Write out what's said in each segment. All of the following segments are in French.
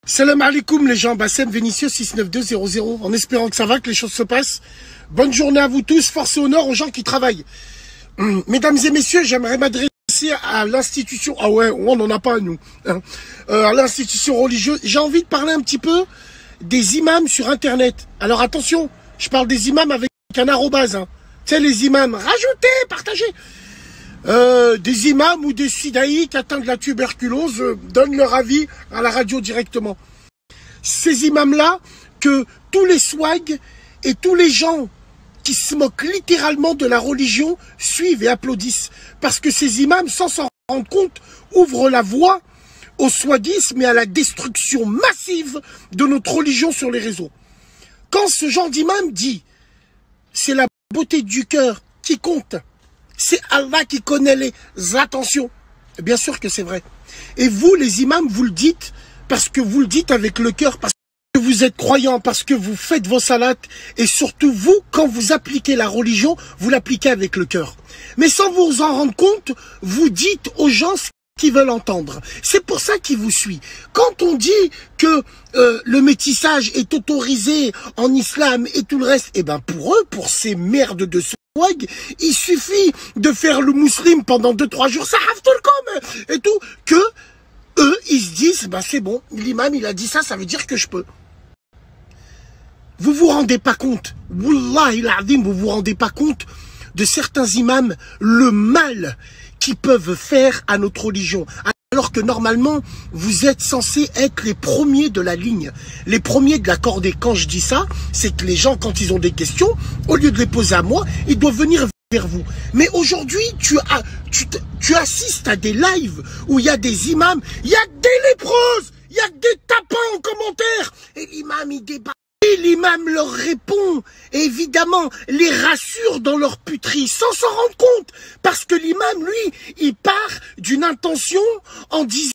Salam alaikum les gens, Bassem Vénitieux 69200, en espérant que ça va, que les choses se passent. Bonne journée à vous tous, force et honneur aux gens qui travaillent. Mesdames et messieurs, j'aimerais m'adresser à l'institution, ah ouais, on n'en a pas nous, hein. À l'institution religieuse. J'ai envie de parler un petit peu des imams sur internet. Alors attention, je parle des imams avec un arrobase, hein. Tu sais les imams, rajoutez, partagez. Des imams ou des sidaïques atteints de la tuberculose donnent leur avis à la radio directement. Ces imams-là, que tous les swags et tous les gens qui se moquent littéralement de la religion suivent et applaudissent. Parce que ces imams, sans s'en rendre compte, ouvrent la voie au swagisme et à la destruction massive de notre religion sur les réseaux. Quand ce genre d'imam dit « c'est la beauté du cœur qui compte », c'est Allah qui connaît les intentions. Bien sûr que c'est vrai. Et vous, les imams, vous le dites parce que vous le dites avec le cœur, parce que vous êtes croyants, parce que vous faites vos salates. Et surtout, vous, quand vous appliquez la religion, vous l'appliquez avec le cœur. Mais sans vous en rendre compte, vous dites aux gens ce qu'ils veulent entendre. C'est pour ça qu'ils vous suivent. Quand on dit que le métissage est autorisé en islam et tout le reste, eh ben pour eux, pour ces merdes de swag, il suffit de faire le musulman pendant 2-3 jours, ça tout le com et tout, que eux, ils se disent, bah c'est bon, l'imam il a dit ça, ça veut dire que je peux. Vous vous rendez pas compte, Wallahi l'azim, vous vous rendez pas compte de certains imams, le mal qu'ils peuvent faire à notre religion. Alors que normalement, vous êtes censés être les premiers de la ligne, les premiers de la cordée. Quand je dis ça, c'est que les gens, quand ils ont des questions, au lieu de les poser à moi, ils doivent venir vers vous. Mais aujourd'hui, tu assistes à des lives où il y a des imams, il y a des lépreuses, il y a des tapins en commentaire, et l'imam, il débat. Et l'imam leur répond, et évidemment, les rassure dans leur puterie, sans s'en rendre compte. Parce que l'imam, lui, il part d'une intention en disant,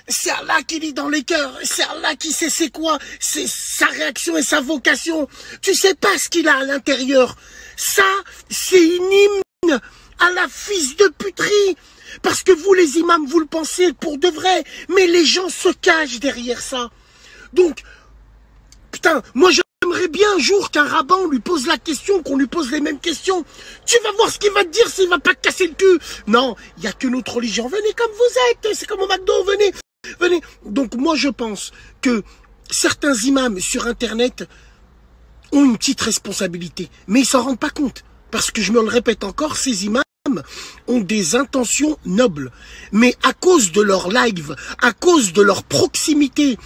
c'est Allah qui lit dans les cœurs, c'est Allah qui sait c'est quoi, c'est sa réaction et sa vocation. Tu sais pas ce qu'il a à l'intérieur. Ça, c'est une hymne à la fils de puterie. Parce que vous, les imams, vous le pensez pour de vrai, mais les gens se cachent derrière ça. Donc, putain, moi j'aimerais bien un jour qu'un rabbin lui pose la question, qu'on lui pose les mêmes questions. Tu vas voir ce qu'il va te dire s'il va pas te casser le cul. Non, il n'y a que notre religion. Venez comme vous êtes, c'est comme au McDo, venez, venez. Donc moi je pense que certains imams sur internet ont une petite responsabilité, mais ils s'en rendent pas compte. Parce que je me le répète encore, ces imams ont des intentions nobles. Mais à cause de leur live, à cause de leur proximité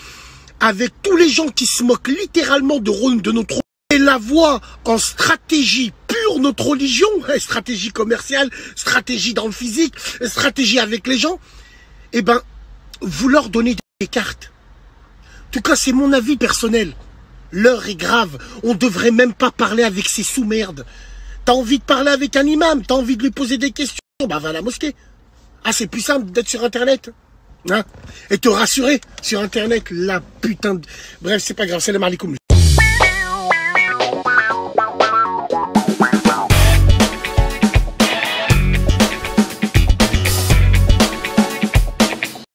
avec tous les gens qui se moquent littéralement de notre et la voie en stratégie pure, notre religion, stratégie commerciale, stratégie dans le physique, stratégie avec les gens, eh ben, vous leur donnez des cartes. En tout cas, c'est mon avis personnel. L'heure est grave. On devrait même pas parler avec ces sous-merdes. T'as envie de parler avec un imam, t'as envie de lui poser des questions, bah va à la mosquée. Ah, c'est plus simple d'être sur Internet. Hein, et te rassurer sur internet, la putain de... Bref, c'est pas grave, salam alaikum.